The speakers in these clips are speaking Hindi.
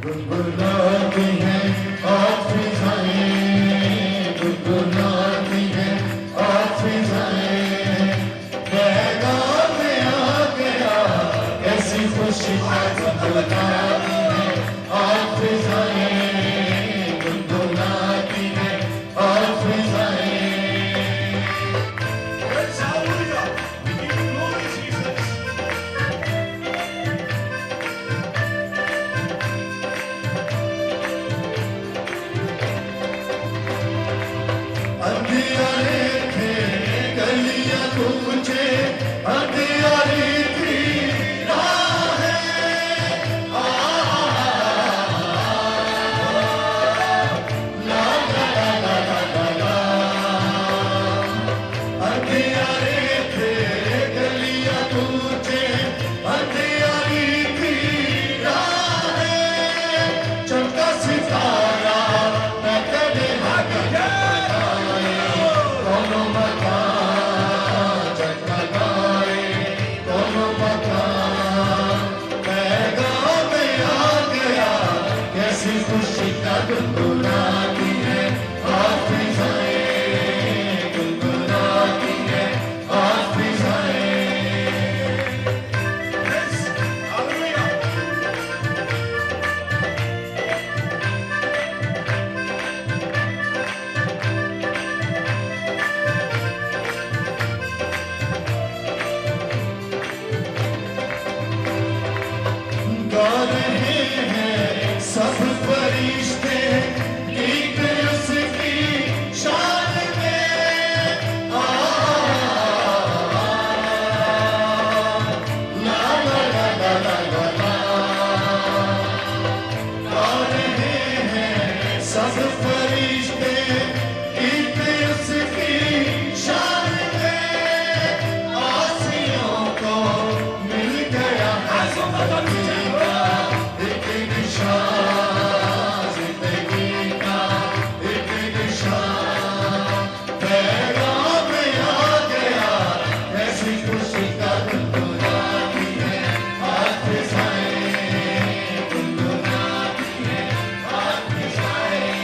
गुनगुनाती हैं आज फिजाएं, गुनगुनाती हैं आज फिजाएं, पैगाम आ गया कैसी खुशी का गुनगुनाती हैं आज फिजाएं, गुनगुनाती हैं आज फिजाएं। Yes, hallelujah. We give you glory, Jesus. अंधियारे थे गलियां तुझे, अंधियारी थी राहें, ला ला ला ला ला ला ला। अंधियारे थे गलियां तुझे, अंधियारी थी राहें, चमका सितारा मैं तेरे हाथ जगमगाए, दोनों मकान जगमगाए, दोनों मकान। पैगाम आ गया कैसी खुशी का गुनगुनाती है आज फिजाएं, गुनगुनाती है आज फिजाएं। Yes, hallelujah. गा रहे हैं सब फरिश्ते गीत उसकी शान में, ला ला ला ला ला ला ला। गा रहे हैं सब फरिश्ते गीत उसकी शान में, आसियों को मिल गया जिंदगी का एक निशान, जिंदगी का एक निशान। पैगाम आ गया ऐसी खुशी का गुनगुनाती है आज फिजाएं, गुनगुनाती है आज फिजाएं।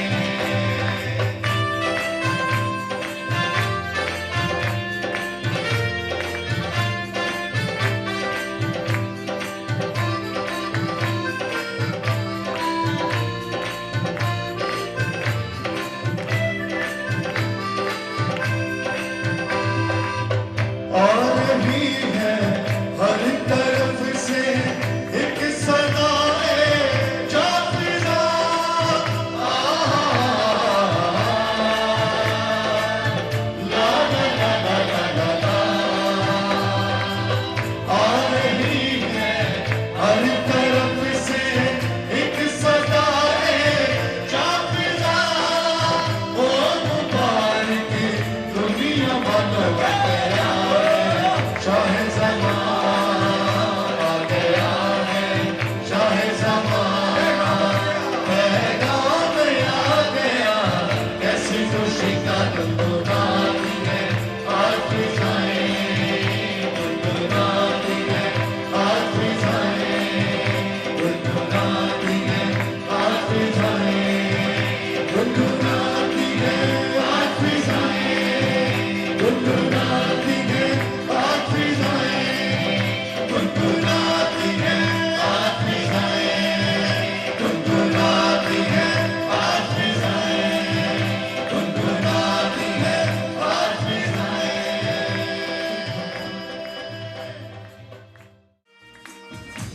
आ रही है हर तरफ से एक सदाए जाफिजा, ला ला ला ला ला ला ला। आ रही है हर तरफ से एक सदाए जाफिजा, ओ मुबारक दुनिया वालों का गया है, शाहे ज़मान आ गया है, शाहे ज़मान। पैगाम आ गया कैसी खुशी का गुनगुनाती है आज फिजाएं, गुनगुनाती है आज फिजाएं, गुनगुनाती है आज फिजाएं, गुनगुनाती है आज फिजाएं, गुनगुनाती है आज फिजाएं, गुनगुनाती है आज फिजाएं, गुनगुनाती है आज फिजाएं, गुनगुनाती है आज फिजाएं।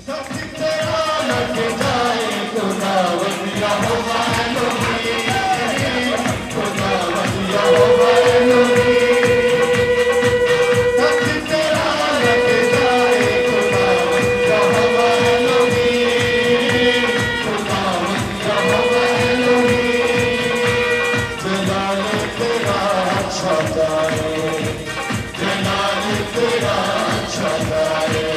सब तेरा लग जाए खुदावंदिया हो वालोही, खुदावंदिया हो वालोही। सब तेरा लग जाए खुदावंदिया हो वालोही, खुदावंदिया हो वालोही। जलाल तेरा छाता है, जलाल तेरा छाता है,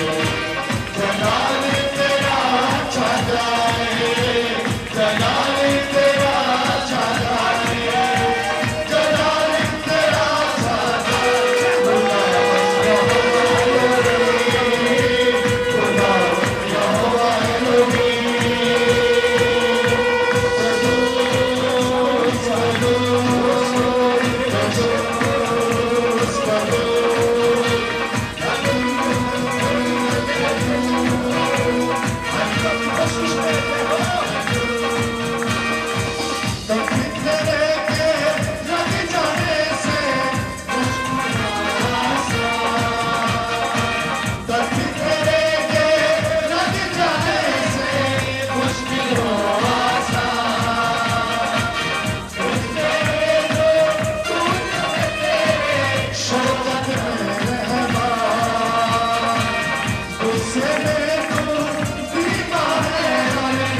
जलाल तेरा छाता है, जलाल तेरा छाता है, जलाल कोशिश करते हो कभी तेरे के लग जाने से कभी तेरे के लग जाने से मुश्किल हो आसा शौकत में रहमा गुस्से में तू दीवाने वाले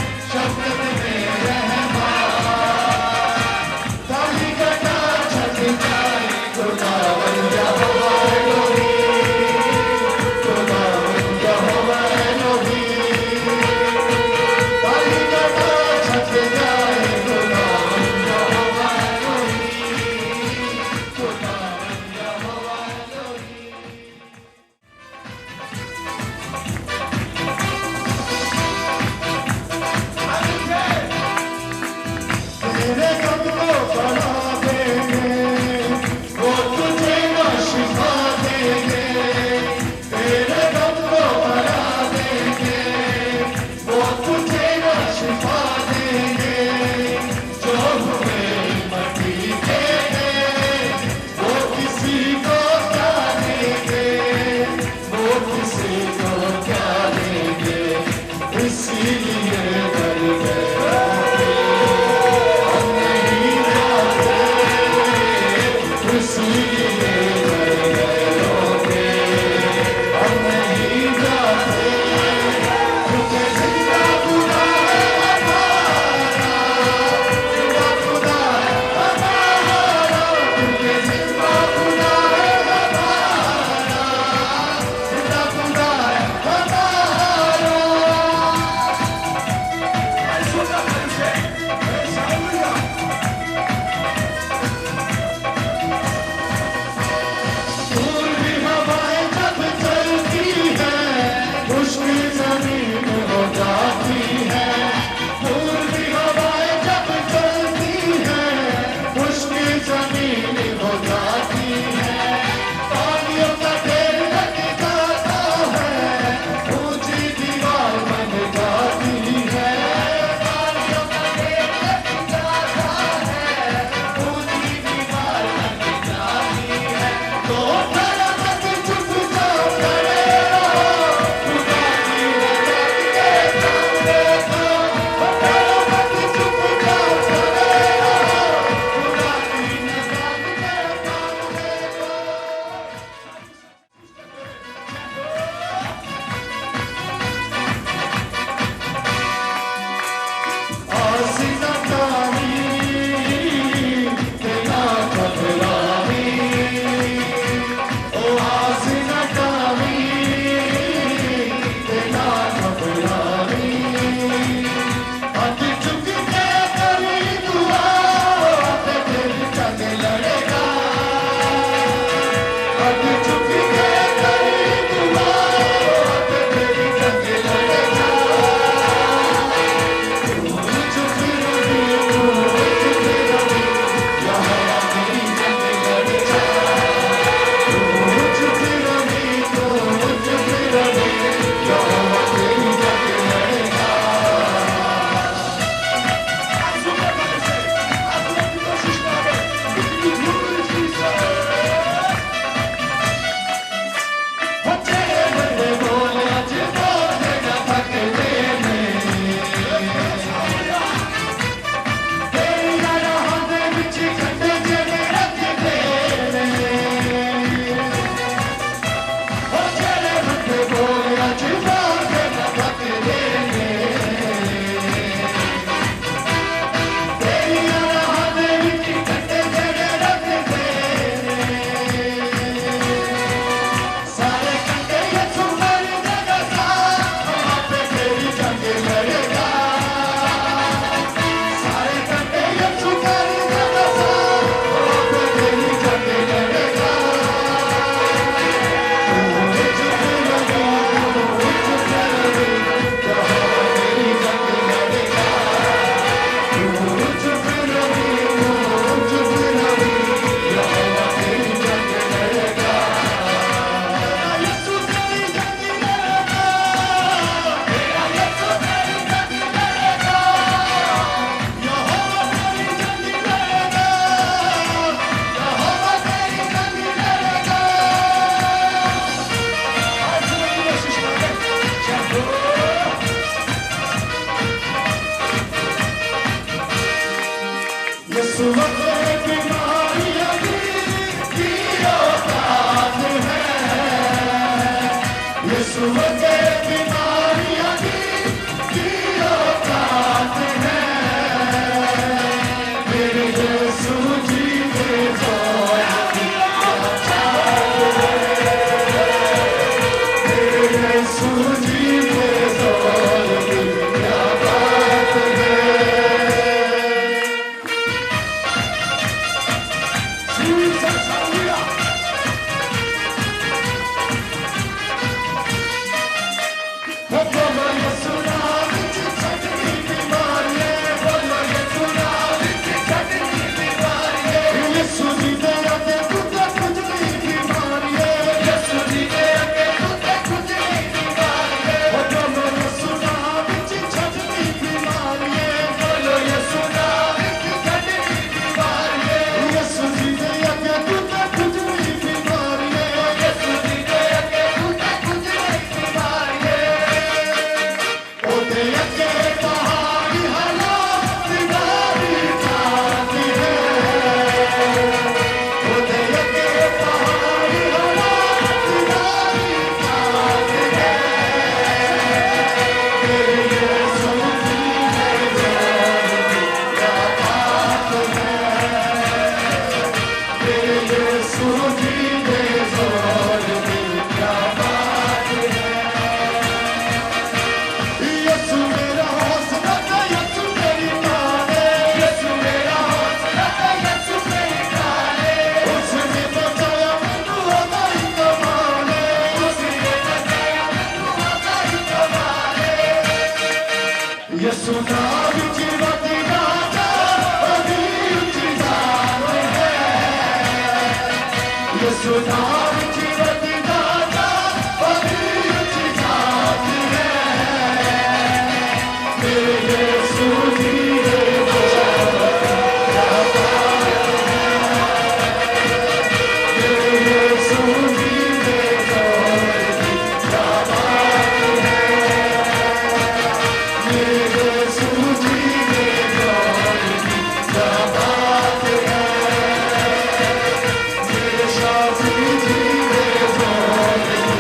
यीशु के बीमारियां की औकात है, यीशु के बीमारियां की औकात है, मेरे यीशु जी के जोया की औकात है, मेरे यीशु जी के जोया की क्या बात है। Jesus, hallelujah. बोलो यीशु नाम विच छटनी बीमारियां, बोलो यीशु नाम विच छटनी बीमारियां, यीशु जी दे अगे कुछ नहीं बीमारियां, यीशु जी दे अगे कुछ नहीं बीमारियां, बोलो यीशु नाम विच छटनी बीमारियां, बोलो यीशु नाम विच छटनी बीमारियां, यीशु जी दे अगे कुछ नहीं बीमारियां, यीशु जी दे अगे कुछ नहीं बीमारियां, ओदे अगे पहाड़ी हालात दिवारी जाती है, ओदे अगे पहाड़ी हालात दिवारी जाती है, मेरे यीशु जी ने जान दी क्या बात है, मेरे यीशु जी ने जान दी क्या बात है। यीशु मेरा हौसला था, यीशु मेरी जान है, यीशु मेरा हौसला था, यीशु मेरी जान है, उसने बचाया मैनू होगा ही कमाल है, उसने बचाया मैनू होगा ही कमाल है, यीशु नाम विच वधी राजा बड़ी ऊंची जात है, यीशु नाम विच वधी राजा बड़ी ऊंची जात है, मेरे यीशु जी ने क्या बात है, मेरे यीशु जी ने क्या बात है, मेरे यीशु जी ने क्या बात है, मेरे शास्त्री जी ने क्या बात है,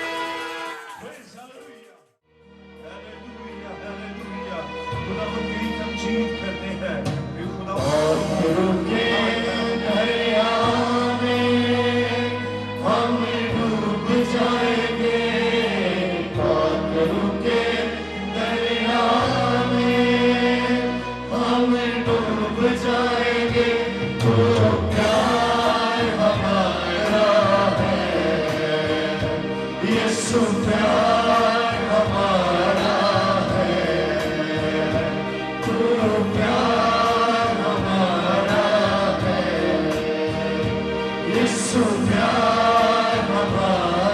Praise hallelujah. Hallelujah, hallelujah. खुदा हम तेरी तमजीद करते हैं कि खुदा के दरिया में हम डूब जाएंगे, पागलों के दरिया में हम डूब जाएंगे, तो प्यार हमारा है, यीशु प्यार हमारा है, तो प्यार हमारा है, यीशु प्यार हमारा